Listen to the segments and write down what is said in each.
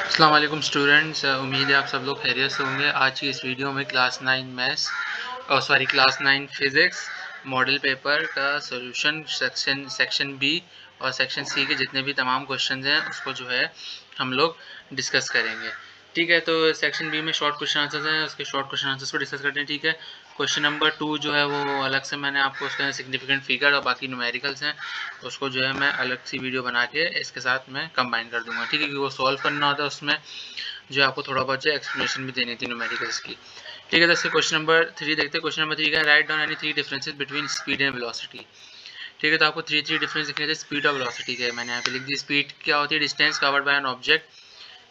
अस्सलाम वालेकुम स्टूडेंट्स, उम्मीद है आप सब लोग खैरियत से होंगे। आज की इस वीडियो में class 9 maths class 9 physics model paper का सॉल्यूशन सेक्शन बी और सेक्शन सी के जितने भी तमाम क्वेश्चंस हैं उसको जो है हम लोग डिस्कस करेंगे। ठीक है, तो सेक्शन बी में शॉर्ट क्वेश्चन आंसर्स हैं, उसके शॉर्ट क्वेश्चन आंसर्स को डिस्कस करते हैं। ठीक है, क्वेश्चन नंबर 2 जो है वो अलग से मैंने आपको उसके सिग्निफिकेंट फिगर और बाकी न्यूमेरिकल्स हैं उसको जो है मैं अलग सी वीडियो बना के इसके साथ मैं कंबाइन कर दूंगा। ठीक है, क्योंकि वो सॉल्व करना होता है, उसमें जो है आपको थोड़ा बहुत जो एक्सप्लेनेशन भी देनी थी न्यूमेरिकल्स की। ठीक है, तो इससे क्वेश्चन नंबर 3 देखते हैं। क्वेश्चन नंबर 3 का write down any 3 differences between speed and velocity. ठीक है, तो आपको थ्री डिफरेंस लिखने थे स्पीड और वेलोसिटी के। मैंने यहाँ पे लिख दी। स्पीड क्या होती है? Distance covered by an object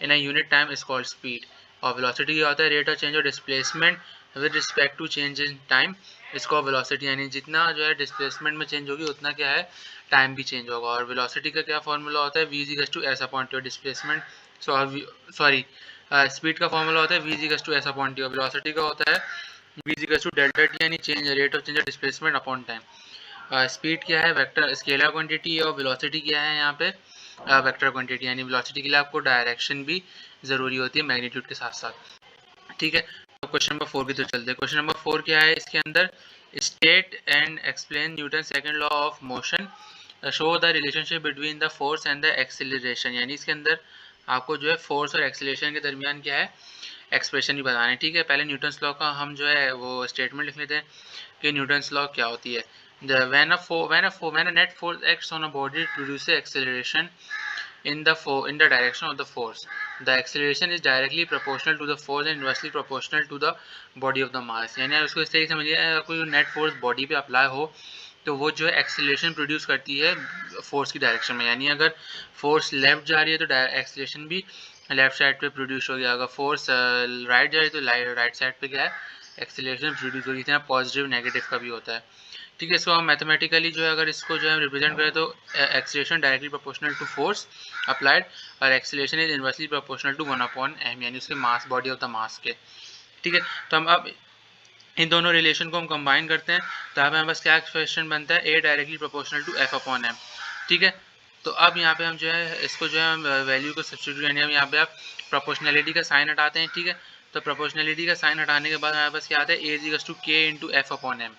in a unit time is called speed. और वेलोसिटी क्या होता है? Rate of change of displacement with respect to change in time इसको वेलोसिटी, यानी जितना जो है डिस्प्लेसमेंट में चेंज होगी उतना क्या है टाइम भी चेंज होगा। और वेलोसिटी का क्या फॉर्मूला होता है? v equals to S upon T. और डिस्प्लेसमेंट सॉरी स्पीड का फॉर्मूला होता है v equals to S upon T. और वेलोसिटी का होता है v equals to delta T, यानी change rate of change of displacement upon time. Speed क्या है? Vector scalar quantity. और वेलोसिटी क्या है यहाँ पे? Vector quantity. यानी वेलोसिटी के लिए आपको डायरेक्शन भी ज़रूरी होती है मैग्नीट्यूड के साथ साथ। ठीक है, तो क्वेश्चन नंबर 4 की तरफ चलते हैं। क्वेश्चन नंबर 4 क्या है? इसके अंदर state and explain Newton second law of motion, show the relationship between the force and the acceleration. यानी इसके अंदर आपको जो है फोर्स और एक्सेलरेशन के दरमियान क्या है एक्सप्रेशन ही बताना है। ठीक है, पहले न्यूटन्स लॉ का हम जो है वो स्टेटमेंट लिख लेते हैं कि न्यूटन्स लॉ क्या होती है। When a net force acts on a body to produce acceleration in the direction of the force, the acceleration is directly proportional to the force and inversely proportional to the body of the mass। यानी आप इसको इस तरीके से समझिए, अगर कोई net force body पे अप्लाई हो तो वो जो है एक्सेलरेशन प्रोड्यूस करती है फोर्स की डायरेक्शन में। यानी अगर फोर्स लेफ्ट जा रही है तो एक्सेलरेशन भी लेफ्ट साइड पे प्रोड्यूस हो गया। अगर फोर्स राइट जा रही है तो राइट साइड पे क्या है एक्सेलरेशन प्रोड्यूस होगी। इतना पॉजिटिव नेगेटिव का भी होता है। ठीक है, इसको हम मैथमेटिकली जो है अगर इसको जो है रिप्रेजेंट करें तो acceleration directly proportional to force applied और acceleration is inversely proportional to 1/m, यानी उसके mass body of the mass के। ठीक है, तो हम अब इन दोनों रिलेशन को हम कंबाइन करते हैं तो यहाँ पे हमारे पास क्या एक्सप्रेशन बनता है? A directly proportional to F upon M. ठीक है, तो अब यहाँ पे हम जो है इसको जो है वैल्यू को सब्स्टिट्यूट, यानी हम यहाँ पे आप प्रोपोर्शनलिटी का साइन हटाते हैं। ठीक है, तो प्रोपोर्शनलिटी का साइन हटाने के बाद हमारे पास क्या आता है? ए इक्वल्स टू के इंटू एफ अपॉन एम।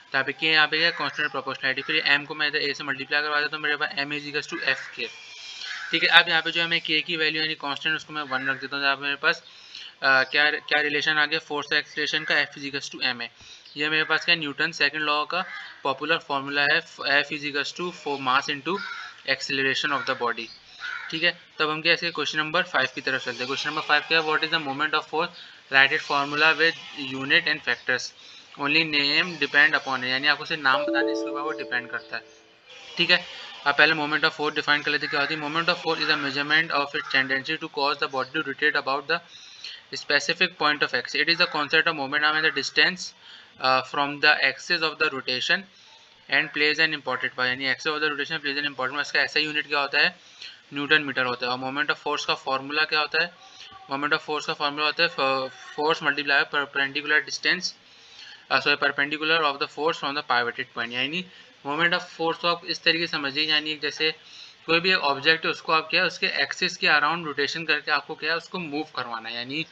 तो यहाँ पे के यहाँ पे क्या कॉन्स्टेंट प्रोपोर्शनलिटी, फिर एम को मैं इधर ए से मल्टीप्लाई करवा देता हूँ, मेरे पास M is equals to F के। ठीक है, अब यहाँ पे जो है मैं के की वैल्यू यानी कांस्टेंट उसको मैं 1 रख देता हूँ। यहाँ पे मेरे पास क्या क्या रिलेशन आ गया? फोर्स एक्सेलरेशन का F is equals to M है। ये मेरे पास क्या न्यूटन सेकंड लॉ का पॉपुलर फॉर्मूला है, F is equals to mass into acceleration of the body. ठीक है, तब हम क्या इसके क्वेश्चन नंबर 5 की तरफ चलते हैं। क्वेश्चन नंबर 5 क्या है? What is the moment of force? Right it formula with unit and factors, only name depend upon है। यानी आपको सिर्फ नाम बताने इसके ऊपर वो डिपेंड करता है। ठीक है, आप पहले मोमेंट ऑफ फोर्स डिफाइन कर लेते हैं। क्या होती है? Moment of force is a measurement of its tendency to cause the body to rotate about the specific point of x. It is the concept of momentum and the distance from the axis of the rotation and plays an important part। यानी axis of the rotation plays an important part। इसका ऐसा unit क्या होता है? Newton metre होता है। और moment of force का फॉर्मूला क्या होता है? मोमेंट ऑफ फोर्स का फॉर्मूला होता है force multiply perpendicular distance perpendicular of the force from the pivoted point. यानी मोमेंट ऑफ फोर्स को आप इस तरीके से समझिए, यानी जैसे कोई भी ऑब्जेक्ट है उसको आप क्या है उसके एक्सिस के अराउंड रोटेशन करके आपको क्या है उसको मूव करवाना है। यानी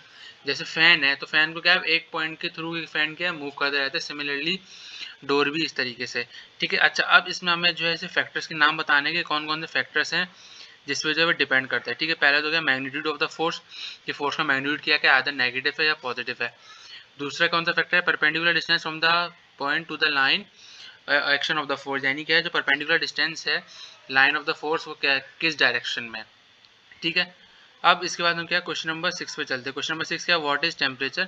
जैसे फैन है तो फैन को क्या है एक पॉइंट के थ्रू फैन क्या है मूव करते रहते हैं। सिमिलरली डोर भी इस तरीके से। ठीक है, अच्छा अब इसमें हमें जो है ऐसे फैक्टर्स के नाम बताने के कौन कौन से फैक्टर्स हैं जिस पे जो है डिपेंड करता है। ठीक है, पहला तो क्या मैग्नीट्यूड ऑफ द फोर्स, कि फोर्स का मैग्नीट्यूड क्या है, आदर नेगेटिव है या पॉजिटिव है। दूसरा कौन सा फैक्टर है? Perpendicular distance from the point two the line action of the force, यानी क्या है जो परपेंडिकुलर डिस्टेंस है लाइन ऑफ द फोर्स वो क्या किस डायरेक्शन में। ठीक है, अब इसके बाद हम क्या क्वेश्चन नंबर 6 पे चलते हैं। क्वेश्चन नंबर 6 क्या? What is temperature?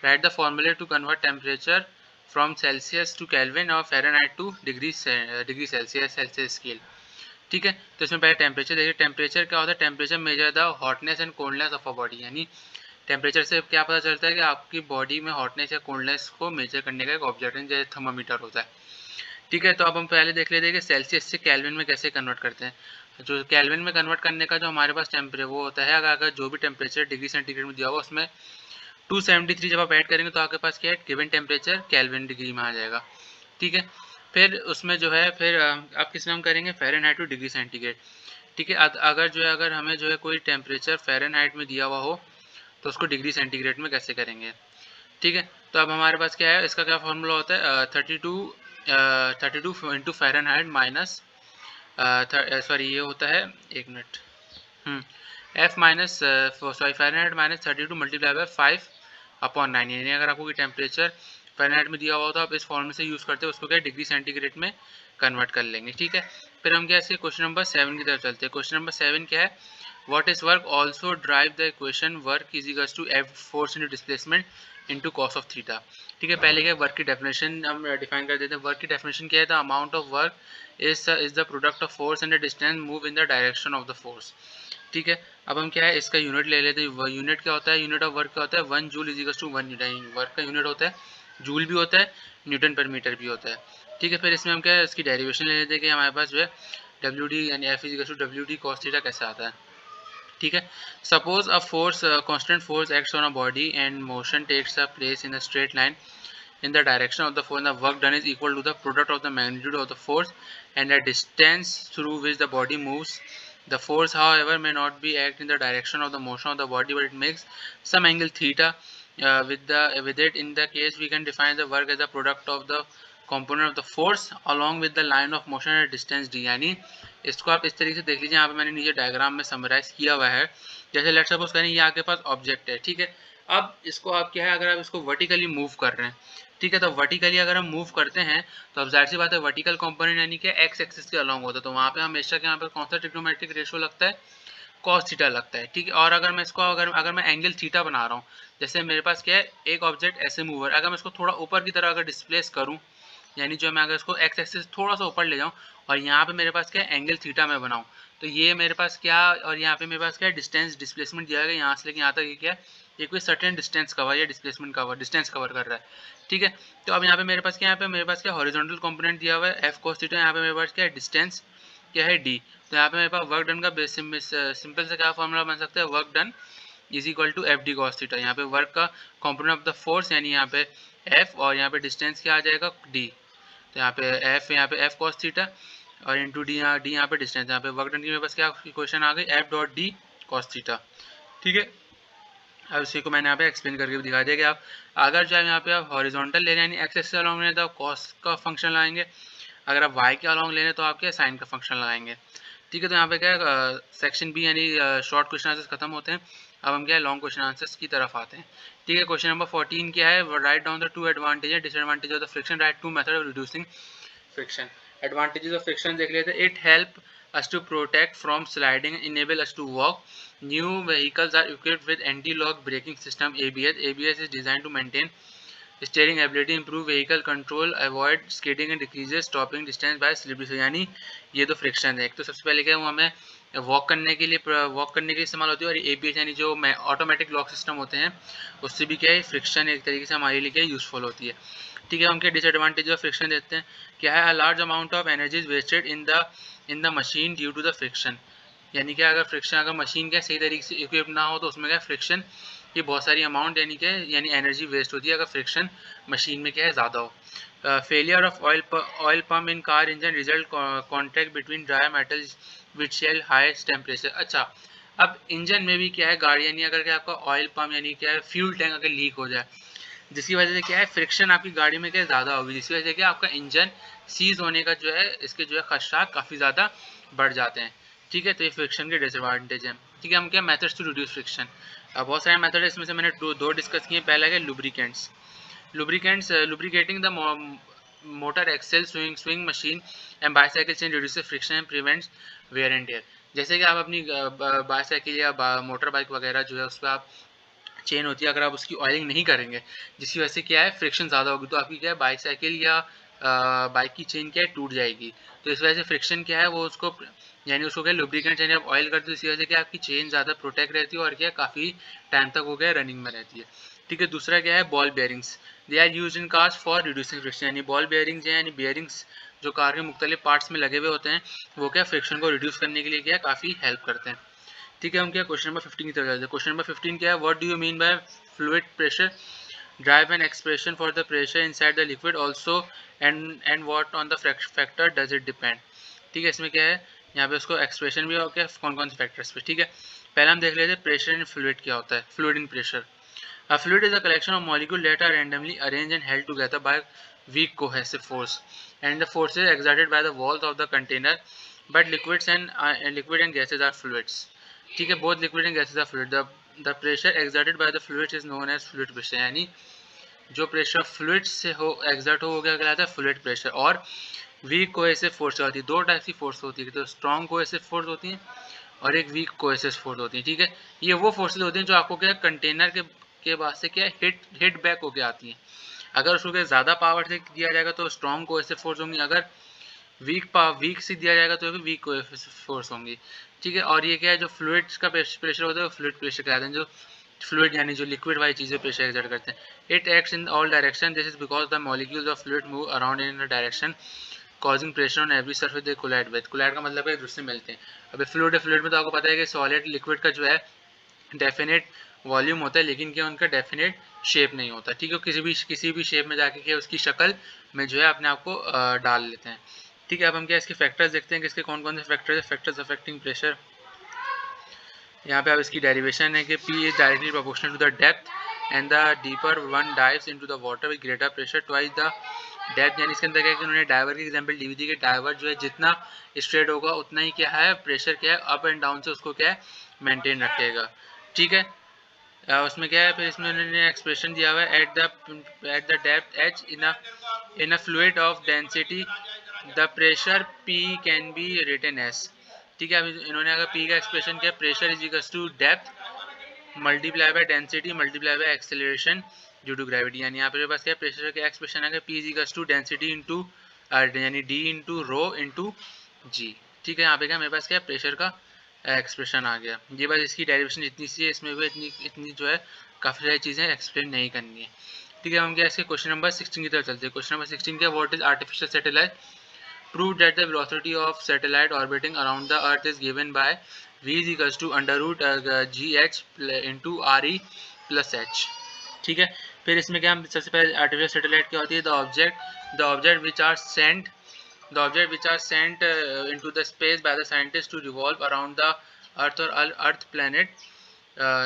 Write the formula to convert temperature from Celsius to Kelvin और Fahrenheit to degree Celsius scale. ठीक है, तो इसमें पहले टेम्परेचर देखिए। टेम्परेचर क्या होता है? Temperature measure the hotness and coldness of a body. यानी टेम्परेचर से क्या पता चलता है कि आपकी बॉडी में हॉटनेस या कोल्डनेस को मेजर करने का एक ऑब्जेक्ट है जैसे थर्मामीटर होता है। ठीक है, तो अब हम पहले देख लेते हैं कि सेल्सियस से केल्विन में कैसे कन्वर्ट करते हैं। जो केल्विन में कन्वर्ट करने का जो हमारे पास टेम्परेचर वो होता है, अगर जो भी टेम्परेचर डिग्री सेंटीग्रेड में दिया होगा उसमें 273 जब आप ऐड करेंगे तो आपके पास क्या है गिवन टेम्परेचर केल्विन डिग्री में आ जाएगा। ठीक है, फिर उसमें जो है फिर आप किस में हम करेंगे फ़ारेनहाइट टू डिग्री सेंटीग्रेड। ठीक है। अगर जो है अगर हमें जो है कोई टेम्परेचर फ़ारेनहाइट में दिया हुआ हो तो उसको डिग्री सेंटीग्रेड में कैसे करेंगे। ठीक है, तो अब हमारे पास क्या है, इसका क्या फॉर्मूला होता है, 32 इंटू फ़ारेनहाइट माइनस सॉरी ये होता है, एक minute, F minus sorry Fahrenheit minus 32 multiply by 5/9, यानी अगर आपको कोई टेम्परेचर फ़ारेनहाइट में दिया हुआ हो तो आप इस फॉर्मूले से यूज़ करते हैं, उसको क्या डिग्री सेंटीग्रेड में कन्वर्ट कर लेंगे। ठीक है, फिर हम क्या इसके क्वेश्चन नंबर 7 की तरफ चलते हैं। क्वेश्चन नंबर 7 क्या है, what is work, also drive the equation work is equals to F force into displacement into cos of theta. ठीक है, पहले क्या वर्क की डेफिनेशन हम डिफाइन कर देते हैं। वर्क की डेफिनेशन क्या है, the amount of work is the product of force and the distance move in the direction of the force. ठीक है, अब हम क्या है इसका यूनिट ले लेते हैं। यूनिट क्या होता है, यूनिट ऑफ वर्क क्या होता है, 1 joule is equals to 1 newton. Work का यूनिट होता है जूल भी होता है, न्यूटन पर मीटर भी होता है। ठीक है, फिर इसमें हम क्या है इसकी डेरिवेशन ले लेते हैं कि हमारे पास जो है डब्ल्यू डी यानी F is equals to W D cos theta कैसे आता है। ठीक है, suppose a force constant force acts on a body and motion takes a place in a straight line in the direction of the force, the work done is equal to the product of the magnitude of the force and the distance through which the body moves. The force, however, may not be act in the direction of the motion of the body, but it makes some angle theta with it. In the case, we can define the work as a product of the component of the force along with the line of motion at distance d। यानी इसको आप इस तरीके से देख लीजिए, यहाँ पे मैंने नीचे डायग्राम में समराइज किया हुआ है। जैसे लेट्स सपोज करें ये आपके पास ऑब्जेक्ट है। ठीक है, अब इसको आप क्या है, अगर आप इसको वर्टिकली मूव कर रहे हैं, ठीक है, तो वर्टिकली अगर हम मूव करते हैं तो अब जाहिर सी बात है वर्टिकल कंपोनेंट यानी कि एक्स एक्सिस के अलॉन्ग होता है, तो वहाँ पे हमेशा के यहाँ पे कौन सा ट्रिग्नोमेट्रिक रेशियो लगता है, कॉस थीटा लगता है। ठीक है, और अगर मैं इसको अगर मैं एंगल थीटा बना रहा हूँ, जैसे मेरे पास क्या है एक ऑब्जेक्ट ऐसे मूवर, अगर मैं इसको थोड़ा ऊपर की तरह अगर डिस्प्लेस करूँ, यानी जो मैं अगर इसको एक्स एक्सिस थोड़ा सा ऊपर ले जाऊँ और यहाँ पे मेरे पास क्या है एंगल थीटा में बनाऊँ, तो ये मेरे पास क्या, और यहाँ पे मेरे पास क्या है डिस्टेंस डिस्प्लेसमेंट दिया गया यहाँ से लेके यहाँ तक, ये क्या है ये कोई सर्टेन डिस्टेंस कवर या डिस्प्लेसमेंट कवर डिस्टेंस कवर कर रहा है। ठीक है, तो अब यहाँ पे मेरे पास क्या, यहाँ पे मेरे पास क्या हॉरिजॉन्टल कंपोनेंट दिया हुआ है एफ कोस थीटा, यहाँ पे मेरे पास क्या है डिस्टेंस क्या है डी। तो यहाँ पे मेरे पास वर्क डन का सिंपल से क्या फॉर्मूला बन सकता है, work done is equal to F D cos theta. यहाँ पे वर्क का कंपोनेंट ऑफ द फोर्स यानी यहाँ पे एफ और यहाँ पे डिस्टेंस क्या आ जाएगा डी, तो यहाँ पे एफ कॉस थीटा और इंटू डी यहाँ पे डिस्टेंस, यहाँ पे वर्क डन की मेरे पास क्या क्वेश्चन आ गई F dot D cos theta. ठीक है, अब इसी को मैंने यहाँ पे एक्सप्लेन करके भी दिखा दिया कि आप अगर जो है यहाँ पे आप हॉरिजॉन्टल ले रहे हैं यानी एक्स एक्सिस अलॉन्ग ले रहे हैं तो आप कॉस का फंक्शन लगाएंगे, अगर आप वाई के अलॉन्ग ले रहे हैं तो आप क्या साइन का फंक्शन लगाएंगे। ठीक है, तो यहाँ पे क्या है सेक्शन बी यानी शॉर्ट क्वेश्चन आंसर्स खत्म होते हैं। अब हम क्या है लॉन्ग क्वेश्चन आंसर्स की तरफ आते हैं। ठीक है, क्वेश्चन नंबर 14 क्या है, write down the two advantage and disadvantage of the friction, write two method of reducing friction। advantages of friction देख लेते हैं, it help us to protect from sliding, enable us to walk, new vehicles are equipped with anti-lock braking system ABS is designed to maintain steering ability, improve vehicle control, avoid skidding and decreases stopping distance by slippery। so यानी ये तो friction है। एक तो सबसे पहले क्या है वो हमें वॉक करने के लिए इस्तेमाल होती है, और एबीएस यानी जो ऑटोमेटिक लॉक सिस्टम होते हैं उससे भी क्या है फ्रिक्शन एक तरीके से हमारे लिए क्या यूजफुल होती है। ठीक है, हम क्या डिसएडवांटेज ऑफ फ्रिक्शन देखते हैं, क्या है large amount of energy is wasted in the machine due to the friction. यानी कि अगर फ्रिक्शन अगर मशीन क्या सही तरीके से इक्विप ना हो तो उसमें क्या फ्रिक्शन की बहुत सारी अमाउंट यानी एनर्जी वेस्ट होती है अगर फ्रिक्शन मशीन में क्या है ज़्यादा हो। Failure of oil pump in car engine result contact between dry metals which shell highest temperature. अच्छा, अब इंजन में भी क्या है गाड़ी यानी अगर क्या आपका ऑयल पम्प यानी क्या है फ्यूल टैंक अगर लीक हो जाए, जिसकी वजह से क्या है फ्रिक्शन आपकी गाड़ी में क्या ज़्यादा होगी, जिसकी वजह से क्या आपका इंजन सीज होने का जो है इसके जो है खदशा काफ़ी ज़्यादा बढ़ जाते हैं। ठीक है, तो ये फ्रिक्शन के डिसएडवांटेज है। ठीक है, हम क्या मेथड्स टू रिड्यूस फ्रिक्शन, बहुत सारे मेथड है, इसमें से मैंने दो डिस्कस किए। पहला है lubricants lubricating the motor axle swing machine and bicycle chain reduces friction and prevents wear and tear. जैसे कि आप अपनी बाईसाइकिल या मोटर बाइक वगैरह जो है उस पर आप चेन होती है, अगर आप उसकी ऑयलिंग नहीं करेंगे जिसकी वजह से क्या है फ्रिक्शन ज़्यादा होगी, तो आपकी क्या है बाईसाइकिल या बाइक की चेन क्या है टूट जाएगी। तो इस वजह से फ्रिक्शन क्या है वो उसको क्या लुब्रिकेंट यानी आप ऑयल करते हो, इसी वजह से क्या आपकी चेन ज़्यादा प्रोटेक्ट रहती है और क्या काफ़ी टाइम तक हो गया रनिंग में रहती है। ठीक है, दूसरा क्या है ball bearings, they are use in cars for reducing friction. यानी बॉल बेयरिंग्स हैं यानी बेयरिंग्स जो कार के मुख्तलिफ पार्ट्स में लगे हुए होते हैं वो क्या फ्रिक्शन को रिड्यूस करने के लिए क्या काफ़ी हेल्प करते हैं। ठीक है, हम क्या क्वेश्चन नंबर 15 की तरफ जाते हैं। क्वेश्चन नंबर 15 क्या है, what do you mean by fluid pressure, drive an expression for the pressure inside the liquid also and what on the factor does it depend. ठीक है, इसमें क्या है यहाँ पे उसको एक्सप्रेशन भी हो गया कौन कौन से फैक्टर्स पे, ठीक है। पहले हम देख लेते हैं प्रेशर इन फ्लूइड क्या होता है। Fluid in pressure, a fluid is a collection of molecules that are randomly arranged and held together by weak cohesive force, and the force is exerted by the walls of the container, but liquid and gases are fluids, ठीक है। both liquid and gases are fluid. The pressure exerted by the fluids is known as fluid pressure, यानी जो pressure fluid से हो exert हो गया कहलाता है फ्लूइड प्रेशर। और वीक कोहेसिव फोर्स होती है, दो टाइप की फोर्स होती है, तो स्ट्रॉन्ग कोहेसिव फोर्स होती है और एक वीक कोहेसिव फोर्स होती है, ठीक है। ये वो फोर्सेज होती हैं जो आपको क्या कंटेनर के बाद से क्या हिट बैक होके आती हैं। अगर उसको क्या ज़्यादा पावर से दिया जाएगा तो स्ट्रॉन्ग कोहेसिव फोर्स होंगी, अगर वीक से दिया जाएगा तो वीक कोहेसिव फोर्स होंगी, ठीक है। और ये क्या है जो फ्लूइड्स का प्रेशर होता है वो फ्लूइड प्रेशर कहलाते हैं, जो फ्लूइड यानी जो लिक्विड वाली चीज़ें प्रेशर एक्सर्ट करते हैं। It acts in all direction, this is because the molecules of fluid move around in direction causing pressure on every surface they collide with. Collide का मतलब है एक दूसरे से मिलते हैं। अभी फ्लूइड है, फ्लूइड में तो आपको पता है कि सॉलिड लिक्विड का जो है डेफिनेट वॉल्यूम होता है, लेकिन क्या उनका डेफिनेट शेप नहीं होता, ठीक है। किसी भी शेप में जाके क्या उसकी शक्ल में जो है अपने आप को डाल लेते हैं, ठीक है। अब हम क्या इसके फैक्टर्स देखते हैं कि इसके कौन कौन से फैक्टर्स है। फैक्टर्स अफेक्टिंग प्रेशर, यहाँ पे अब इसकी डेरिवेशन है कि P is directly proportional to the depth and the deeper one dives into the water with greater pressure twice the depth. यानी इसके अंदर क्या है कि उन्होंने डाइवर की एग्जांपल दी हुई थी कि डाइवर जो है जितना स्ट्रेट होगा उतना ही क्या है प्रेशर क्या है अप एंड डाउन से उसको क्या है मेंटेन रखेगा, ठीक है। उसमें क्या है फिर इसमें उन्होंने एक्सप्रेशन दिया हुआ है at the depth h in a fluid of density the pressure P can be written as, ठीक है। अभी इन्होंने अगर P का एक्सप्रेशन किया pressure is equals to depth multiply by density multiply by acceleration due to gravity. यानी यहाँ पे पास क्या प्रेशर का एक्सप्रेशन है P is equals to density into यानी D into rho into G, ठीक है। यहाँ पे क्या मेरे पास क्या प्रेशर का एक्सप्रेशन आ गया। ये बस इसकी डेरिवेशन इतनी सी है, इसमें भी इतनी जो है काफ़ी सारी चीज़ें एक्सप्लेन नहीं करनी है, ठीक है। हम क्या इसके क्वेश्चन नंबर 16 की तरफ चलते हैं। क्वेश्चन नंबर 16 क्या what is artificial satellite, prove that the velocity of satellite orbiting around the earth is given by v is equals to under root gh into re plus h, ठीक है। फिर इसमें क्या हम सबसे पहले आर्टिफिशियल सैटेलाइट क्या होती है, the object which are sent into the space by the scientist to revolve around the earth और earth planet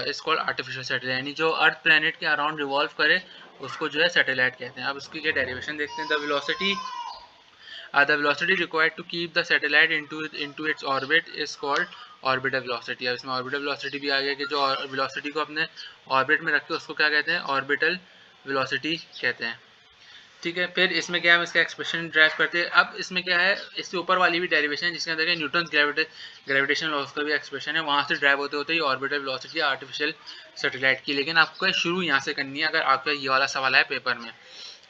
is called artificial satellite, यानी जो अर्थ प्लैनेट के अराउंड रिवॉल्व करे उसको जो है सैटेलाइट कहते हैं। अब उसकी क्या डेरिवेशन देखते हैं। The velocity required to keep the satellite into its orbit is called orbital velocity। अब इसमें orbital velocity भी आ गया कि जो velocity को अपने orbit में रख के उसको क्या कहते हैं orbital velocity कहते हैं, ठीक है। फिर इसमें क्या है इसका एक्सप्रेशन ड्राइव करते हैं। अब इसमें क्या है इसके ऊपर वाली भी डेरिवेशन है जिसके अंदर न्यूटन ग्रेविटेशन लॉस का भी एक्सप्रेशन है, वहाँ से ड्राइव होते होते ही ऑर्बिटल वेलोसिटी आर्टिफिशियल सैटेलाइट की। लेकिन आपको शुरू यहाँ से करनी है अगर आपका ये वाला सवाल है पेपर में,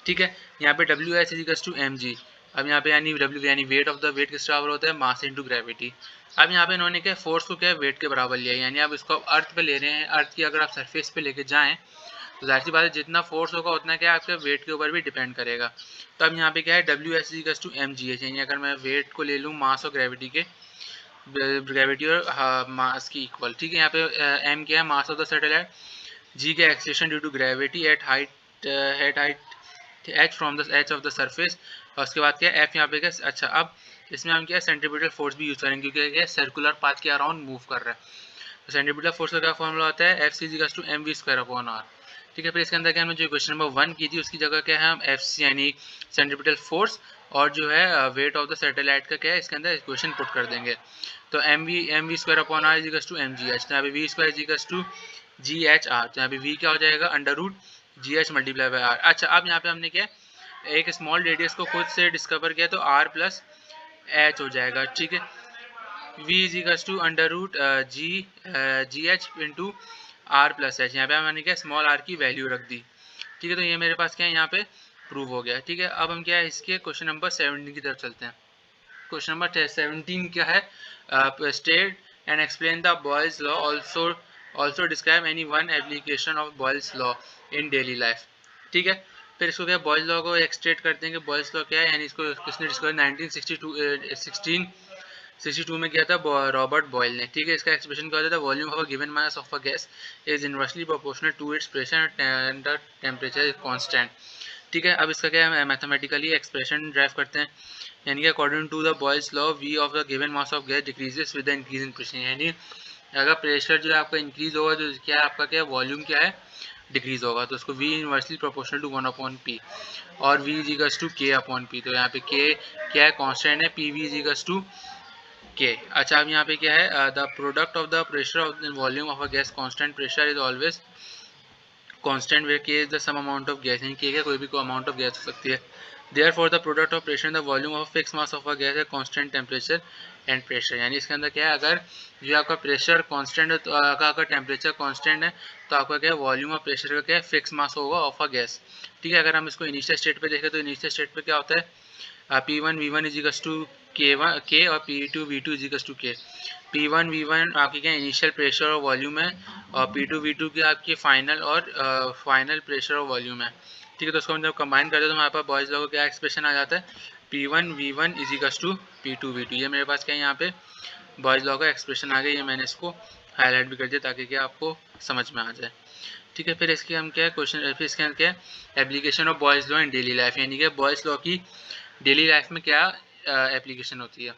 ठीक है। यहाँ पे W H is to M G. अब यहाँ पे यानी डब्ल्यू यानी वेट ऑफ द वेट किस बराबर होता है मास इनटू ग्रेविटी। अब यहाँ पे इन्होंने क्या फोर्स को क्या वेट के बराबर लिया, यानी अब इसको आप अर्थ पे ले रहे हैं। अर्थ की अगर आप सरफेस पे लेके जाएं तो जाहिर सी बात है जितना फोर्स होगा उतना क्या आपके वेट के ऊपर भी डिपेंड करेगा। तो अब यहाँ पे क्या है W H is to M G H, यानी अगर मैं वेट को ले लूँ मास और ग्रेविटी और मास की इक्वल, ठीक है। यहाँ पे एम क्या है mass of the satellite, G के acceleration due to gravity at height h from the H of the surface, और उसके बाद क्या f यहाँ पे क्या अच्छा। अब इसमें हम क्या सेंट्रीपिटल फोर्स भी यूज करेंगे क्योंकि क्या सर्कुलर पाथ के अराउंड मूव कर रहा है। तो सेंट्रीपिटल फोर्स का क्या फॉर्मूला होता है F C equals to M V square upon R, ठीक है। फिर इसके अंदर क्या हमने जो क्वेश्चन नंबर 1 की थी उसकी जगह क्या है हम एफ सी यानी सेंट्रीपिटल फोर्स और जो है वेट ऑफ द सैटेलाइट का क्या है इसके अंदर इक्वेशन पुट कर देंगे। तो M V square upon R is equals to M G H, तो यहाँ पे V square is equals to G H R, तो यहाँ पे वी क्या हो जाएगा under root G H multiply by R. अच्छा अब यहाँ पे हमने क्या एक स्मॉल रेडियस को खुद से डिस्कवर किया तो r प्लस एच हो जाएगा, ठीक है। v is equals to under root G H into R plus H, यहाँ पे मैंने क्या स्मॉल r की वैल्यू रख दी, ठीक है। तो ये मेरे पास क्या है यहाँ पे प्रूव हो गया, ठीक है। अब हम क्या है इसके क्वेश्चन नंबर 17 की तरफ चलते हैं। क्वेश्चन नंबर 17 क्या है state and explain the Boyle's law, also describe any one application of Boyle's law in daily life, ठीक है। फिर इसको क्या बॉयल्स लॉ को एक्सट्रेट करते हैं कि बॉयल्स लॉ क्या है, यानी इसको किसने डिस्कवर 1662 में किया था रॉबर्ट बॉयल ने, ठीक है। इसका एक्सप्रेशन क्या होता था volume of a given mass of a gas is inversely proportional to its pressure and the temperature constant, ठीक है। अब इसका क्या है मैथमेटिकली एक्सप्रेशन ड्राइव करते हैं। यानी कि according to the Boyle's law V of the given mass of gas decreases with the increase in pressure, यानी अगर प्रेशर जो है आपका इंक्रीज होगा तो क्या है आपका क्या वॉल्यूम क्या है डिक्रीज होगा, तो उसको V inversely proportional to 1/P और V is equals to K/P। तो यहाँ पे K क्या है कांस्टेंट है, PV is equals to K। अच्छा अब यहाँ पे क्या है the product of the pressure of the volume of a gas constant pressure is always constant where K is the some amount of gas, यानी K क्या कोई भी अमाउंट ऑफ गैस हो सकती है। Therefore the product of pressure and the volume of fixed mass of a gas है constant temperature and pressure, यानी इसके अंदर क्या है अगर जो आपका प्रेशर कांस्टेंट है तो अगर टेम्परेचर कांस्टेंट है तो आपका क्या है वॉल्यूम ऑफ प्रेशर का क्या है फिक्स मास होगा ऑफ अ गैस। ठीक है, अगर हम इसको इनिशियल स्टेट पे देखें तो इनिशियल स्टेट पे क्या होता है P1 V1 is equals to K और P2 V2 is equals to K। P1 V1 आपकी क्या इनिशियल प्रेशर और वॉल्यूम है और P2 V2 की आपकी फाइनल प्रेशर और वॉल्यूम है। ठीक है, तो उसको हम जब कंबाइन करते हैं तो हमारे पास बॉयज़ लॉ का क्या एक्सप्रेशन आ जाता है P1 V1 is equals to P2 V2। ये मेरे पास क्या है यहाँ पे बॉयज़ लॉ का एक्सप्रेशन आ गया, ये मैंने इसको हाईलाइट भी कर दिया ताकि क्या आपको समझ में आ जाए। ठीक है, फिर इसके हम क्या है क्वेश्चन, फिर इसके अंदर क्या है application of Boyle's law in daily life, यानी कि बॉयज़ लॉ की डेली लाइफ में क्या एप्लीकेशन होती है।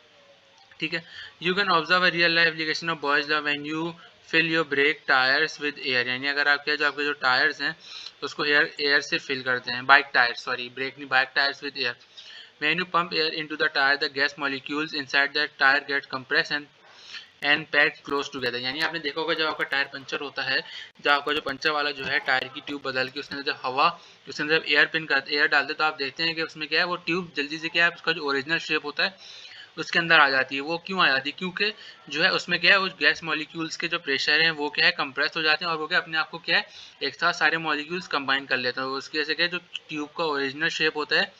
ठीक है, you can observe a real life application of Boyle's law when you fill your brake tyres with air, यानी अगर आपके जो टायर्स हैं उसको एयर से फिल करते हैं, बाइक टायर्स सॉरी ब्रेक नहीं bike tyres with air. When you pump air into the tyre the gas molecules inside the tyre get compress and packed close together, यानी आपने देखा होगा जब आपका टायर पंचर होता है, जब आपका जो पंचर वाला जो है टायर की ट्यूब बदल के उसके अंदर जब हवा उसके अंदर जब एयर डालते तो आप देखते हैं कि उसमें क्या है वो ट्यूब जल्दी से क्या है उसका जो ओरिजिनल शेप होता है उसके अंदर आ जाती है। वो क्यों आ जाती है, क्योंकि जो है उसमें क्या है उस गैस मॉलिक्यूल्स के जो प्रेशर हैं वो क्या है कंप्रेस हो जाते हैं और वो क्या अपने आप को क्या है एक साथ सारे मॉलिक्यूल्स कंबाइन कर लेते हैं, उसकी वजह से क्या जो ट्यूब का ओरिजिनल शेप होता है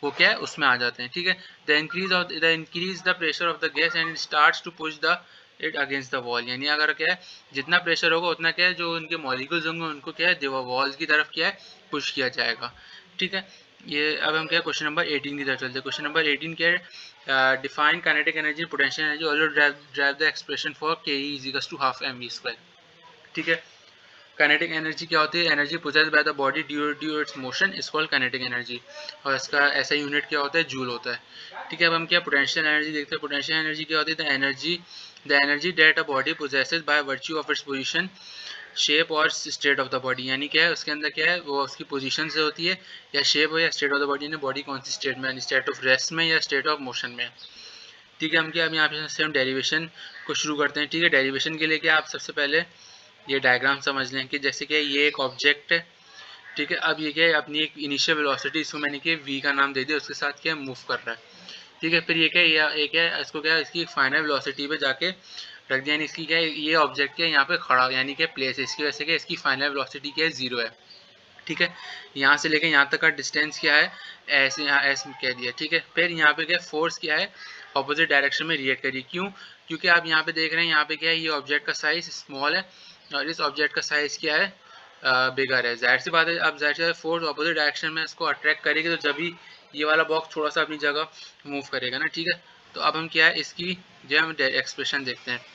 वो क्या है उसमें आ जाते हैं। ठीक है, the increase the pressure of the gas and starts to push the it against the wall, यानी अगर क्या है जितना प्रेशर होगा उतना क्या है जो उनके मॉलिक्यूल्स होंगे उनको क्या है वॉल्स की तरफ क्या है पुश किया जाएगा। ठीक है, ये अब हम क्या क्वेश्चन नंबर 18 की तरफ चलते हैं। क्वेश्चन नंबर 18 क्या है define kinetic energy potential energy also drive the expression for Ke is equals to half mv²। ठीक है, काइनेटिक एनर्जी क्या होती है, energy possessed by the body due its motion is called kinetic energy और इसका ऐसा यूनिट क्या होता है जूल होता है। ठीक है, अब हम क्या पोटेंशियल एनर्जी देखते हैं। पोटेंशियल एनर्जी क्या होती है the energy that a body possesses by virtue of its position shape और स्टेट ऑफ द बॉडी, यानी क्या है उसके अंदर क्या है वो उसकी पोजीशन से होती है या शेप हो या स्टेट ऑफ द बॉडी, यानी बॉडी कौन सी स्टेट में, स्टेट ऑफ रेस्ट में या स्टेट ऑफ मोशन में। ठीक है, हम क्या अब यहाँ पे से हम डेरिवेशन को शुरू करते हैं। ठीक है, डेरिवेशन के लिए क्या आप सबसे पहले ये डायग्राम समझ लें कि जैसे कि ये एक ऑब्जेक्ट है। ठीक है, अब ये क्या है अपनी एक इनिशियल वेलोसिटी इसको मैंने क्या v का नाम दे दिया, उसके साथ क्या मूव कर रहा है। ठीक है, फिर ये क्या ये क्या है इसको क्या है इसकी फाइनल वेलोसिटी पे जाके रख दिया, यानी इसकी क्या है ये ऑब्जेक्ट क्या है यहाँ पे खड़ा यानी कि प्लेस है, इसकी वजह से क्या इसकी फाइनल वेलोसिटी क्या है 0 है। ठीक है, यहाँ से लेकर यहाँ तक का डिस्टेंस क्या है एस, यहाँ एस कह दिया। ठीक है, फिर यहाँ पे क्या फोर्स क्या है ऑपोजिट डायरेक्शन में रिएक्ट करिए, क्यों, क्योंकि आप यहाँ पे देख रहे हैं यहाँ पे क्या है ये ऑब्जेक्ट का साइज स्मॉल है और इस ऑब्जेक्ट का साइज क्या है बिगर है। जाहिर सी बात है अब जाहिर सी फोर्स ऑपोजिट डायरेक्शन में इसको अट्रैक्ट करेगी तो जब भी ये वाला बॉक्स थोड़ा सा अपनी जगह मूव करेगा ना। ठीक है, तो अब हम क्या है इसकी जो हम एक्सप्रेशन देखते हैं।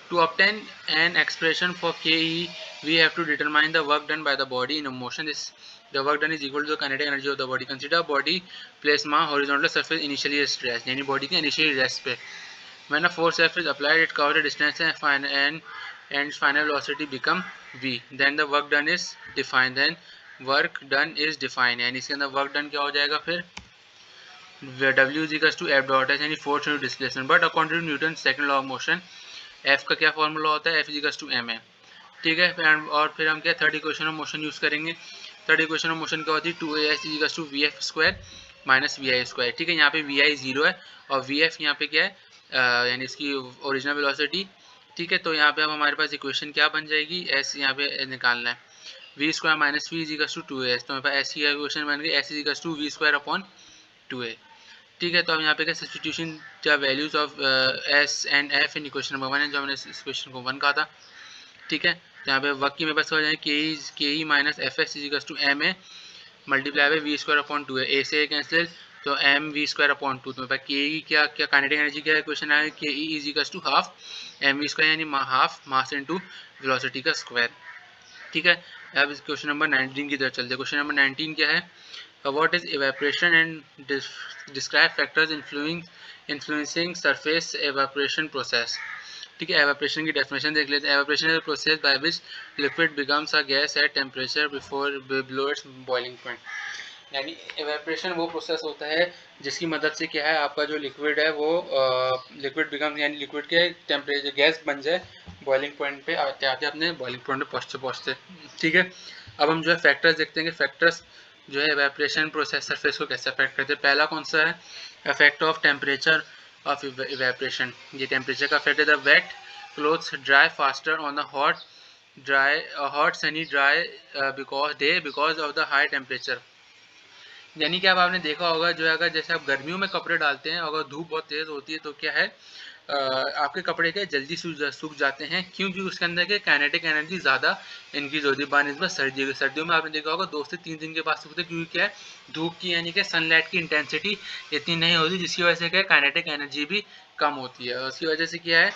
To obtain an expression for Ke, we have to determine the work done by the body in a motion. The work done is equal to the kinetic energy of the body. Consider body placement horizontal surface initially rest, यानी body के initially rest पे. When a force F is applied, it covers the distance and final velocity become v. Then the work done is defined. Then work done is defined. यानी इसके अंदर work done क्या हो जाएगा फिर W is equals to F dot h, यानी force into displacement. But according to Newton's second law of motion, F का क्या फॉर्मूला होता है, F is equals to ma। ठीक है, और फिर हम क्या third equation of motion use करेंगे। थर्ड इक्वेशन ऑफ मोशन क्या होती है 2as is equals to vf square minus vi square. ठीक है, यहाँ पे vi 0 है और vf यहाँ पे क्या है यानी इसकी ओरिजिनल वेलोसिटी। ठीक है, तो यहाँ पे अब हमारे पास इक्वेशन क्या बन जाएगी, s यहाँ पे निकालना है v square minus v is equals to 2as, तो हमारे पास s की इक्वेशन बन गई s is equals to v square upon 2a। ठीक है, तो अब यहाँ पे क्या substitution the values of S and F in equation number 1 है जो हमने इस क्वेश्चन को 1 कहा था। ठीक है, तो यहाँ पे वर्क की मेरे पास हो जाए के E minus F S is equals to M A multiply by V square upon 2 है, ए से कैंसिल तो एम वी स्क्वायर अपॉन 2, तो के ई क्या काइनेटिक एनर्जी क्या है क्वेश्चन आया K E is equals to half M V square यानी हाफ मास इनटू वेलोसिटी का स्क्वायर। ठीक है, अब इस क्वेश्चन नंबर 19 की तरफ चलते हैं। क्वेश्चन नंबर 19 क्या है what is evaporation and describe factors influencing surface evaporation process. ठीक है, एवेपोरेशन की डेफिनेशन देख लेते हैं। Evaporation is a process by which liquid becomes a gas at temperature before below it's boiling point. यानी evaporation वो प्रोसेस होता है जिसकी मदद से क्या है, आपका जो लिक्विड है वो लिक्विड बिकम यानी लिक्विड के टेम्परेचर गैस बन जाए बॉइलिंग पॉइंट पे आते आते अपने बॉइलिंग पॉइंट पे पहुँचते पहुँचते। ठीक है, अब हम जो है फैक्टर्स देखते हैं कि फैक्टर्स जो है एवेपोरेशन प्रोसेस सरफेस को कैसे अफेक्ट करते हैं। पहला कौन सा है, effect of temperature of evaporation. ये टेम्परेचर का इफेक्ट है। The wet clothes dry faster on the hot sunny dry because of the high temperature. यानी कि अब आपने देखा होगा जो है, अगर जैसे आप गर्मियों में कपड़े डालते हैं, अगर धूप बहुत तेज़ होती है तो क्या है, आपके कपड़े के जल्दी सूख जाते हैं, क्योंकि उसके अंदर के काइनेटिक एनर्जी ज़्यादा इंक्रीज होती है बानिस्बत सर्दियों में आपने देखा होगा 2 से 3 दिन के बाद सूखते, क्योंकि क्या है, धूप की यानी कि सनलाइट की इंटेंसिटी इतनी नहीं होती, जिसकी वजह से क्या है, काइनेटिक एनर्जी भी कम होती है। उसकी वजह से क्या है,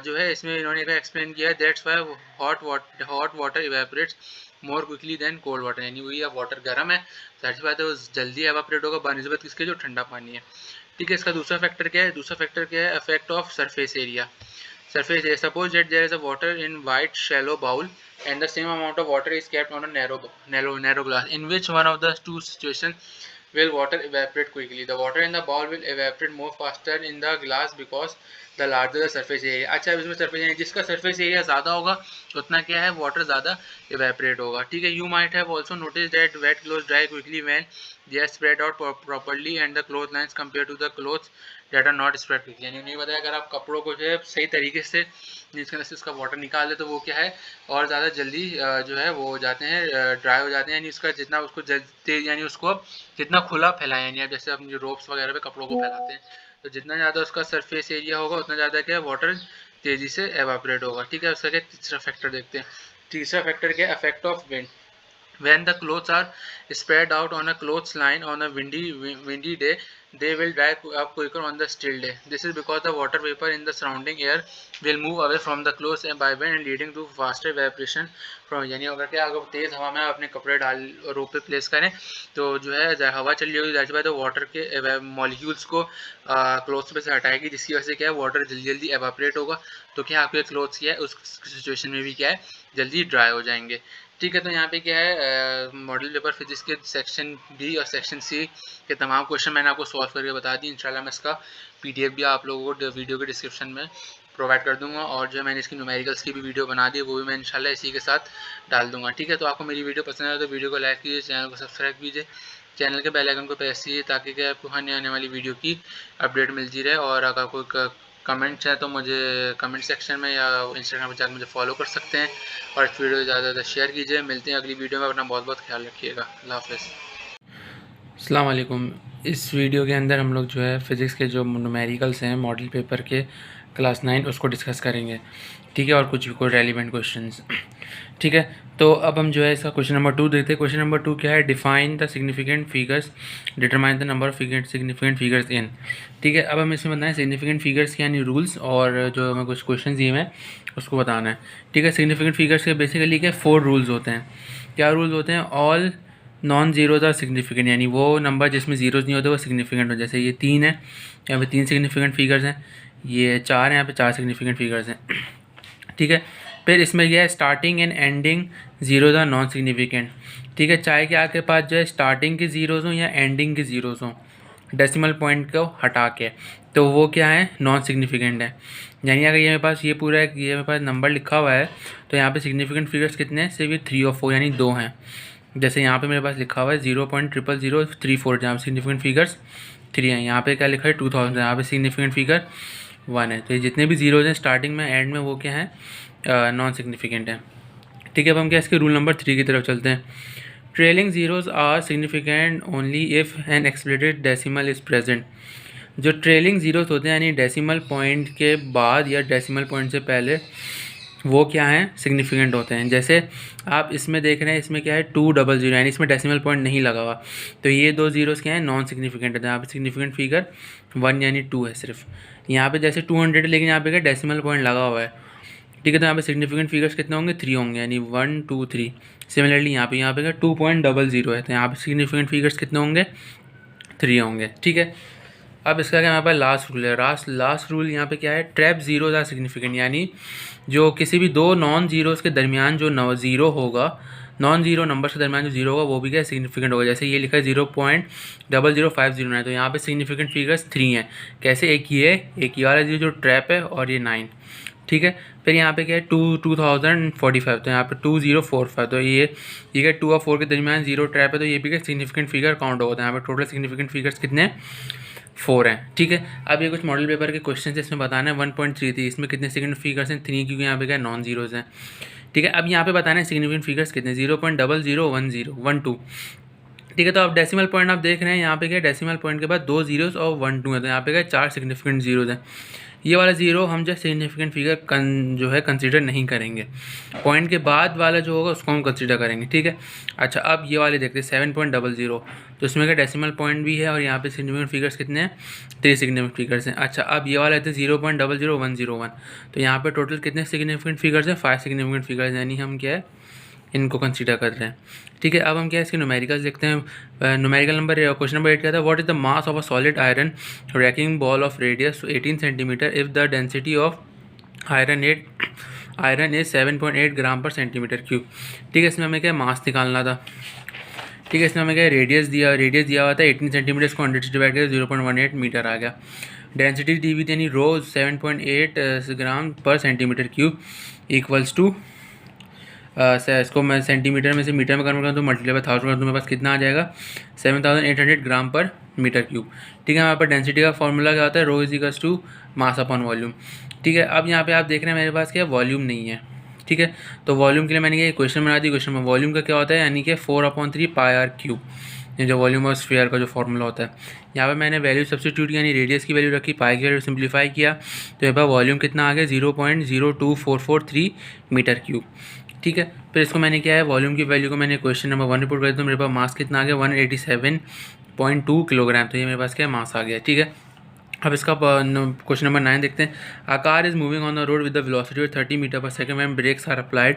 जो है इसमें इन्होंने एक्सप्लेन किया है, that's why hot water evaporates more quickly than cold water. यानी वही अब वाटर गर्म है, जाहिर सी बात है वो जल्दी एवापोरेट होगा बानिस्बत किसके, जो ठंडा पानी है। ठीक है, इसका दूसरा फैक्टर क्या है, दूसरा फैक्टर क्या है, effect of surface area. Surface area, suppose that there is a water in wide shallow bowl and the same amount of water is kept on a narrow glass, in which one of the two situations will water evaporate quickly? The water in the bowl will evaporate more faster in the glass because the larger the surface area। अच्छा, अब इसमें surface area, जिसका surface area ज़्यादा होगा उतना क्या है, water ज़्यादा evaporate होगा। ठीक है, you might have also noticed that wet clothes dry quickly when they are spread out properly and the cloth lines compared to the clothes that are not spread quickly। यानी नहीं बताया, अगर आप कपड़ों को जो है सही तरीके से जिसके अंदर से उसका वाटर निकाल दे तो वो क्या है, और ज़्यादा जल्दी जो है वो हो जाते हैं, ड्राई हो जाते हैं। यानी उसका जितना उसको जल्दी, यानी उसको अब जितना खुला फैलाएं, यानी अब जैसे अपनी जो रोप्स वगैरह पे कपड़ों को फैलाते हैं, तो जितना ज़्यादा उसका सरफेस एरिया होगा उतना ज़्यादा क्या है, वाटर तेज़ी से एवापोरेट होगा। ठीक है, उसका क्या तीसरा फैक्टर देखते हैं। तीसरा फैक्टर क्या है, effect of wind. When the clothes are spread out on a clothes line on a windy day, they will dry up quicker on the still day. This is because the water vapor in the surrounding air will move away from the clothes and by wind, leading to faster evaporation from। यानी अगर क्या, अगर तेज़ हवा में अपने कपड़े डाल रोप पे प्लेस करें तो जो है हवा चल रही होगी, जाहिर बात है वाटर के मॉलिक्यूल्स को क्लोथ्स पे से हटाएगी, जिसकी वजह से क्या है, वाटर जल्दी जल्दी एवापोरेट होगा, तो क्या आपके क्लोथ्स क्या है उस सिचुएशन में भी क्या है, जल्दी ड्राई हो जाएंगे। ठीक है, तो यहाँ पे क्या है, मॉडल पेपर फिजिक्स के सेक्शन बी और सेक्शन सी के तमाम क्वेश्चन मैंने आपको सॉल्व करके बता दी। इंशाल्लाह मैं इसका पीडीएफ भी आप लोगों को वीडियो के डिस्क्रिप्शन में प्रोवाइड कर दूंगा, और जो मैंने इसकी न्यूमेरिकल्स की भी वीडियो बना दी वो भी मैं इंशाल्लाह इसी के साथ डाल दूंगा। ठीक है, तो आपको मेरी वीडियो पसंद आए तो वीडियो को लाइक कीजिए, चैनल को सब्सक्राइब कीजिए, चैनल के बेल आइकन को प्रेस कीजिए, ताकि क्या आपको आने वाली वीडियो की अपडेट मिलती रहे। और अगर कोई कमेंट्स है तो मुझे कमेंट सेक्शन में या इंस्टाग्राम पर जाकर मुझे फॉलो कर सकते हैं, और इस वीडियो को ज़्यादा से ज़्यादा शेयर कीजिए। मिलते हैं अगली वीडियो में, अपना बहुत बहुत ख्याल रखिएगा। अल्लाह हाफ़िज़। अस्सलाम वालेकुम। इस वीडियो के अंदर हम लोग जो है फ़िज़िक्स के जो न्यूमेरिकल्स हैं मॉडल पेपर के क्लास 9 उसको डिस्कस करेंगे। ठीक है, और कुछ भी कोई रेलिवेंट क्वेश्चंस। ठीक है, तो अब हम जो है इसका क्वेश्चन नंबर 2 देखते हैं। क्वेश्चन नंबर 2 क्या है, define the significant figures, determine the number of significant figures in. ठीक है, अब हम इसमें बताएं सिग्निफिकेंट फिगर्स के यानी रूल्स, और जो हमें कुछ क्वेश्चन दिए हैं उसको बताना है। ठीक है, सिग्निफिकेंट फिगर्स के बेसिकली क्या 4 रूल्स होते हैं। क्या रूल्स होते हैं, all non zeros are significant, यानी वो नंबर जिसमें ज़ीरोज़ नहीं होते वो सिग्निफिकेंट हो। जैसे ये 3 है, यहाँ पे 3 सिग्निफिकेंट फिगर्स हैं, ये 4 है, यहाँ पे 4 सिग्निफिकेंट फिगर्स हैं। ठीक है, फिर इसमें यह है starting and ending zeros are non significant. ठीक है, चाहे कि आपके पास जो है स्टार्टिंग के ज़ीरोज़ हों या एंडिंग के ज़ीरोज़ हों, डेसिमल पॉइंट को हटा के, तो वो क्या है, नॉन सिग्निफिकेंट है। यानी अगर ये मेरे पास ये पूरा ये मेरे पास नंबर लिखा हुआ है तो यहाँ पे सिग्निफिकेंट फिगर्स कितने हैं, सिर्फ ये 3 और 4 यानी 2 हैं। जैसे यहाँ पे मेरे पास लिखा हुआ है 0.00034, जहाँ पे सिग्निफिकेंट फिगर्स 3 हैं। यहाँ पे क्या लिखा है 2000, यहाँ पे सिग्निफिकेंट फिगर 1 है। तो ये जितने भी ज़ीरोज़ हैं स्टार्टिंग में एंड में वो क्या है, नॉन सिग्निफिकेंट है। ठीक है, अब हम क्या इसके रूल नंबर 3 की तरफ चलते हैं। Trailing zeros are significant only if an explicit decimal is present. जो ट्रेलिंग ज़ीरोज़ होते हैं यानी डेसिमल पॉइंट के बाद या डेसिमल पॉइंट से पहले, वो क्या हैं, सिग्निफिकेंट होते हैं। जैसे आप इसमें देख रहे हैं, इसमें क्या है 200, यानी इसमें डेसिमल पॉइंट नहीं लगा हुआ, तो ये 2 ज़ीरोज़ क्या हैं, नॉन सिग्निफिकेंट होते हैं। यहाँ पे सिग्निफिकेंट फिगर 1 यानी 2 है सिर्फ। यहाँ पे जैसे 200 है, लेकिन यहाँ पे क्या डेसिमल पॉइंट लगा हुआ है, ठीक है। तो यहाँ पे सिग्निफिकेंट फिगर्स कितने होंगे, 3 होंगे, यानी 1 2 3। सिमिलरली यहाँ पे 2.00 है, तो यहाँ पे सिग्निफिकेंट फिगर्स कितने होंगे, 3 होंगे। ठीक है। अब इसका क्या यहाँ पर लास्ट रूल है, लास्ट रूल यहाँ पे क्या है, ट्रैप जीरोज आर सिग्निफिकेंट, यानी जो किसी भी दो नॉन जीरोज़ के दरमियान जो ज़ीरो होगा, नॉन जीरो नंबर के दरमियान जो जीरो होगा वो भी क्या सिग्निफिकेंट होगा। जैसे ये लिखा है 0.00509, तो यहाँ पे सिग्निफिकेंट फिगर्स 3 हैं। कैसे, एक ये वाला जो ट्रैप है और ये 9। ठीक है। फिर यहाँ पे क्या है 2045, तो यहाँ पे 2045, तो ये क्या 2 और 4 के दरमियान जीरो ट्रैप है, तो ये भी क्या सिग्निफिकेंट फिगर काउंट होगा। तो यहाँ पे टोटल सिग्निफिकेंट फिगर्स कितने हैं, 4 हैं। ठीक है। अब ये कुछ मॉडल पेपर के क्वेश्चन है, इसमें बताना है 1.33, इसमें कितने सिग्निफिकेंट फिगर्स हैं, 3, क्योंकि यहाँ पे क्या नॉन जीरोज़ हैं। ठीक है। अब यहाँ पे बताना है सिग्निफिकेंट फिगर्स कितने, 0.001012। ठीक है। तो आप डेसिमल पॉइंट आप देख रहे हैं, यहाँ पे क्या डेसिमल पॉइंट के बाद 2 जीरोज़ और 1 2 है, तो यहाँ पे क्या 4 सिग्निफिकेंट जीरोज़ हैं। ये वाला ज़ीरो हम जो सिग्निफिकेंट फिगर जो है कंसीडर नहीं करेंगे, पॉइंट के बाद वाला जो होगा उसको हम कंसीडर करेंगे। ठीक है। अच्छा, अब ये वाले देखते हैं 7.00, तो इसमें का डेसिमल पॉइंट भी है और यहाँ पे सिग्निफिकेंट फिगर्स कितने हैं, 3 सिग्निफिकेंट फिगर्स हैं। अच्छा, अब ये वाला है 0.00101, तो यहाँ पे टोटल कितने सिग्निफिकेंट फिगर्स हैं, 5 सिग्निफिकेंट फिगर्स, यानी हम क्या है इनको कंसीडर कर रहे हैं। ठीक है। अब हम क्या है इसके न्यूमेरिकल्स देखते हैं। न्यूमेरिकल नंबर क्वेश्चन नंबर 8 क्या था, what is the mass of a solid iron ranking ball of radius 18 centimetre if the density of iron is 7.8 ग्राम पर सेंटीमीटर क्यूब। ठीक है। इसमें हमें क्या मास निकालना था। ठीक है। इसमें हमें क्या रेडियस दिया हुआ था 18 सेंटीमीटर, इसको 100 से डिवाइड किया 0.18 मीटर आ गया। डेंसिटी दी हुई थी यानी रोज 7.8 ग्राम पर सेंटीमीटर क्यूब इक्वल्स टू इसको मैं सेंटीमीटर में से मीटर में कन्वर्ट करूँ तो मल्टीप्लाई बाय 1000 कर दूँ, मेरे पास कितना आ जाएगा 7800 ग्राम पर मीटर क्यूब। ठीक है। हमारे पास डेंसिटी का फॉर्मूला क्या होता है, rho is equals to mass upon volume. ठीक है। अब यहाँ पे आप देख रहे हैं मेरे पास क्या वॉल्यूम नहीं है। ठीक है। तो वॉल्यूम के लिए मैंने क्या क्वेश्चन बना दी, क्वेश्चन में वॉल्यूम का क्या होता है, यानी कि 4/3 πr क्यूब, ये जो वॉल्यूम ऑफ स्फीयर का जो फॉर्मूला होता है। यहाँ पे मैंने वैल्यू सब्स्टिट्यूट यानी रेडियस की वैल्यू रखी, पाई की वैल्यू सिंप्लीफाई किया, तो मेरे पास वॉल्यूम कितना आ गया 0.02443 मीटर क्यूब। ठीक है। फिर इसको मैंने क्या है वॉल्यूम की वैल्यू को मैंने क्वेश्चन नंबर 1 रिपोर्ट कर दिया, तो मेरे पास मास कितना आ गया 187.2 किलोग्राम, तो ये मेरे पास क्या मास आ गया। ठीक है। अब इसका क्वेश्चन नंबर 9 देखते हैं। A car is moving on the road with the velocity of 30 metre per second when brakes are applied,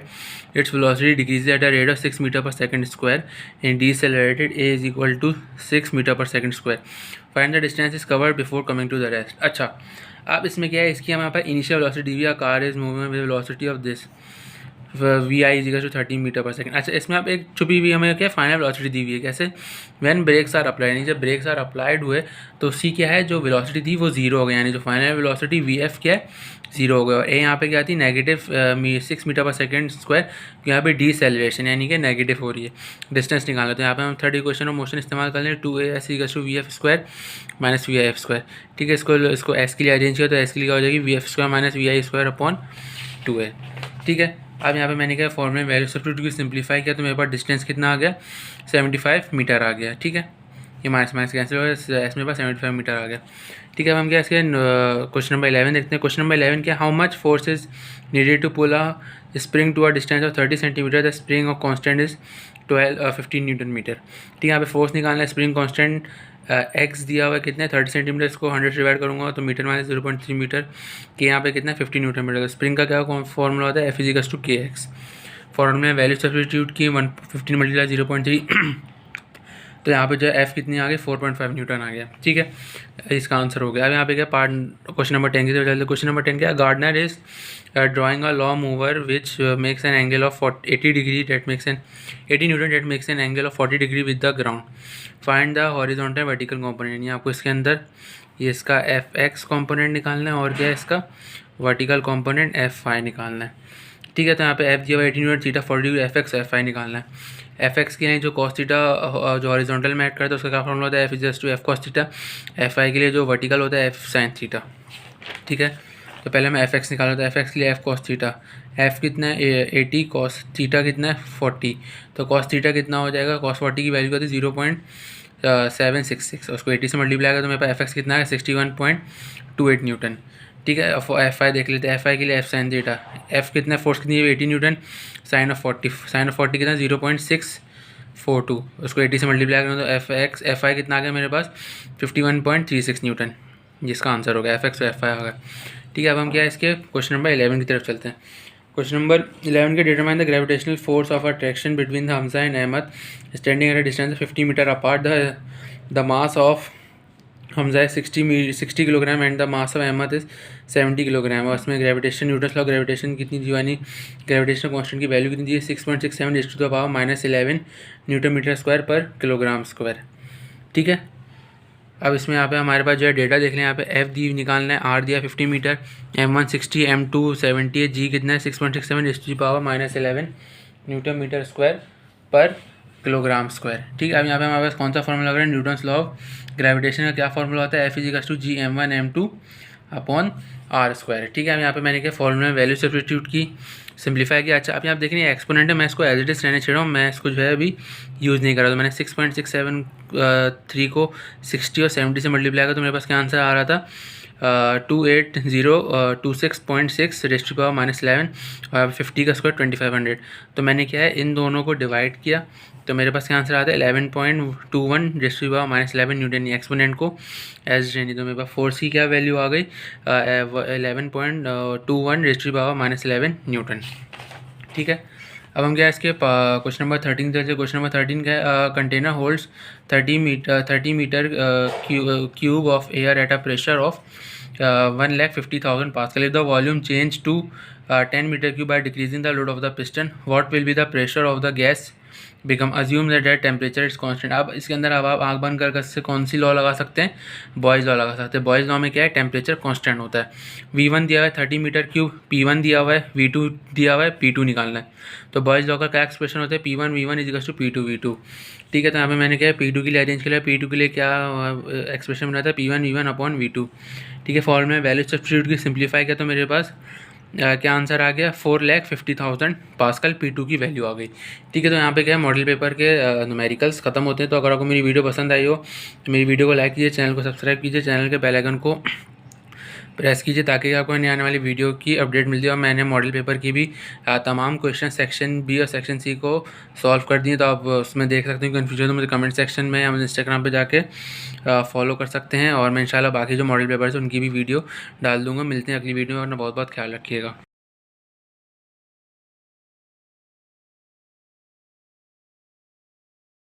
its velocity decreases at a rate of 6 metre per second square and decelerated a is equal to 6 metre per second square, find the distance is covered before coming to the rest. अच्छा, अब इसमें क्या है, इसकी हमारे पास initial velocity दी हुई है, car is moving with velocity of this V I is to 30 metre per second. अच्छा, इसमें आप एक छुपी हुई हमें क्या फाइनल वेलोसिटी दी हुई है, कैसे, व्हेन ब्रेक्स आर अप्लाइड, यानी जब ब्रेक्स आर अप्लाइड हुए तो सी क्या है जो वेलोसिटी थी वो जीरो हो गई, यानी जो फाइनल वेलोसिटी वी एफ क्या है जीरो हो गया। और ए यहाँ पे क्या थी negative 6 metre per second square, यहाँ पे डीसेलरेशन यानी कि नेगेटिव हो रही है, डिस्टेंस निकालना। तो यहाँ पे हम थर्ड इक्वेशन ऑफ मोशन इस्तेमाल कर लें, 2as equals to V F square minus V I F square. ठीक है। इसको एस के लिए अरेंज किया तो एस के लिए हो जाएगी V F square minus V I square upon 2a। ठीक है। अब यहाँ पे मैंने क्या फॉर्मूले में वैल्यू सब्स्टिट्यूट की सिंप्लीफाई किया, तो मेरे पास डिस्टेंस कितना आ गया 75 मीटर आ गया। ठीक है। ये माइनस कैंसिल हो गया, इसमें पास 75 मीटर आ गया। ठीक है। अब हम क्या इसके क्वेश्चन नंबर 11 देखते हैं। क्वेश्चन नंबर 11 क्या, how much force is needed to pull a spring to a distance of 30 centimetre, the spring of constant is 15 newton metre. ठीक है। यहाँ पे फोर्स निकालना है, स्प्रिंग कांस्टेंट एक्स दिया हुआ है कितना है 30 सेंटीमीटर, इसको 100 से डिवाइड करूँगा तो मीटर माइनस 0.3 मीटर के यहाँ पे कितना है 15 न्यूटन मीटर। स्प्रिंग का क्या फॉर्मूला होता है, एफ इज इक्वल्स टू के एक्स। फॉर्मूले में वैल्यू सब्स्टिट्यूट की 15 मल्टीप्लाई 0.3 तो यहाँ पे जो एफ कितनी आ गई 4.5 न्यूटन आ गया। ठीक है। इसका आंसर हो गया। अब यहाँ पे क्या पार्ट क्वेश्चन नंबर 10 की तरफ चलते हैं। क्वेश्चन नंबर 10 क्या, gardener is drawing a lawn mower which makes an angle of 80 degree that makes an 80 newton that makes an angle of 40 degree with the ground, find the horizontal vertical component. यानी आपको इसके अंदर ये इसका F x component निकालना है और क्या है इसका वर्टिकल कॉम्पोनेंट एफ फाई निकालना है। ठीक है। तो यहाँ पे एफ दिया हुआ 80 newton, theta 40 degree, F X F I निकालना है। एफ एक्स के लिए जो कॉस थीटा जो हॉरिजॉन्टल में ऐड करता है उसका क्या फॉर्मूला होता है, F is to F cos theta. F I के लिए जो वर्टिकल होता है एफ साइन थीटा। ठीक है। तो पहले मैं एफ एक्स निकाला था, एफ एक्स के लिए एफ कॉस थीटा, एफ कितना है 80, कॉस थीटा कितना है 40, तो कॉस थीटा कितना हो जाएगा, कॉस 40 की वैल्यू होती है 0.766, उसको 80 से मल्टीप्लाई करें तो मेरे पास एफ एक्स कितना है 61.28 न्यूटन। ठीक है। एफ आई देख लेते हैं, एफ आई के लिए एफ साइन थीटा, एफ कितना फोर्स कितनी है 80 न्यूटन, साइन ऑफ 40 कितना 0.642, उसको 80 से मल्टीप्लाई करें तो एफ आई कितना आ गया मेरे पास 51.36 न्यूटन, जिसका आंसर हो गया एफ एक्स एफ आई होगा। ठीक है। अब हम क्या है इसके क्वेश्चन नंबर 11 की तरफ चलते हैं। क्वेश्चन नंबर 11 के determine the gravitational force of attraction between the Hamza and Ahmed standing at a distance 50 metre apart. The mass of Hamza है 60 kilogram and the mass of Ahmed is 70 kilogram. और इसमें ग्रेविटेशन न्यूटन लॉ ग्रेविटेशन कितनी दी यानी gravitational constant की value कितनी दी है 6.67 × 10⁻11 Newton metre square पर kilogram square. ठीक है, अब इसमें यहाँ पे हमारे पास जो है डेटा देख लें। यहाँ पे एफ दी निकालना है, आर दिया 50 मीटर, M1 60, M2 70 है, जी कितना है 6.67 × 10⁻11 न्यूटन मीटर स्क्वायर पर किलोग्राम स्क्वायर। ठीक है, अब यहाँ पे हमारे पास कौन सा फॉर्मूला लग रहा है, न्यूटन्स लॉ ऑफ ग्रेविटेशन का क्या फॉर्मूला होता है, F=G m1m2/r²। ठीक है, अब यहाँ पे मैंने क्या फॉर्मूला में वैल्यू सब्स्टिट्यूट की, सिंप्लीफाई किया। अच्छा, अब यहाँ आप देख रहे हैं एक्सपोनेंट है, मैं इसको एज इट इज रहने छोड़ा हूँ, मैं इसको जो है अभी यूज़ नहीं कर रहा। तो मैंने 6.673 को 60 और 70 से मल्टीप्लाई किया तो मेरे पास क्या आंसर आ रहा था 28026.6 ⁻11 और 50 का स्क्वायर 2500। तो मैंने क्या है इन दोनों को डिवाइड किया तो मेरे पास क्या आंसर आता है 11.21 ⁻11 न्यूटन। एक्सपोनेंट को एज रहनी, तो मेरे पास फोर्स की क्या वैल्यू आ गई 11.21 ⁻11 न्यूटन। ठीक है, अब हम क्या इसके क्वेश्चन नंबर 13 से क्वेश्चन नंबर 13 का container holds 30 metre cube of air at a pressure of 1,50,000 pascal. If the volume change to 10 meter cube by decreasing the load of the piston, what will be the pressure of the gas become? Assume that temperature is constant। अब इसके अंदर अब आप आँख बंद कर से कौन सी लॉ लगा सकते हैं, बॉयज़ लॉ लगा सकते हैं। बॉयज़ लॉ में क्या है, टेम्परेचर कांस्टेंट होता है। V1 दिया हुआ है 30 मीटर क्यूब, P1 दिया हुआ है, V2 दिया हुआ है, P2 निकालना है। तो बॉयज़ लॉ का क्या एक्सप्रेशन होता है, P1 V1 = P2 V2। ठीक है, तो यहाँ पे मैंने क्या है P2 के लिए अरेंज किया, P2 के लिए क्या एक्सप्रेशन बना था P1 V1/V2। ठीक है, फॉर्मूले में वैल्यू सब्स्टिट्यूट की सिंप्लीफाई किया तो मेरे पास क्या आंसर आ गया 4,50,000 पास्कल P2 की वैल्यू आ गई। ठीक है, तो यहाँ पे क्या है मॉडल पेपर के न्यूमेरिकल्स खत्म होते हैं। तो अगर आपको मेरी वीडियो पसंद आई हो तो मेरी वीडियो को लाइक कीजिए, चैनल को सब्सक्राइब कीजिए, चैनल के बेल आइकन को प्रेस कीजिए ताकि आपको आने वाली वीडियो की अपडेट मिलती है। और मैंने मॉडल पेपर की भी तमाम क्वेश्चन सेक्शन बी और सेक्शन सी को सॉल्व कर दिए, तो आप उसमें देख सकते हैं। कन्फ्यूजन तो मुझे कमेंट सेक्शन में या मुझे इंस्टाग्राम पे जाके फॉलो कर सकते हैं। और मैं इंशाल्लाह बाकी जो मॉडल पेपर्स हैं उनकी भी वीडियो डाल दूँगा। मिलते हैं अगली वीडियो में, अपना बहुत बहुत ख्याल रखिएगा।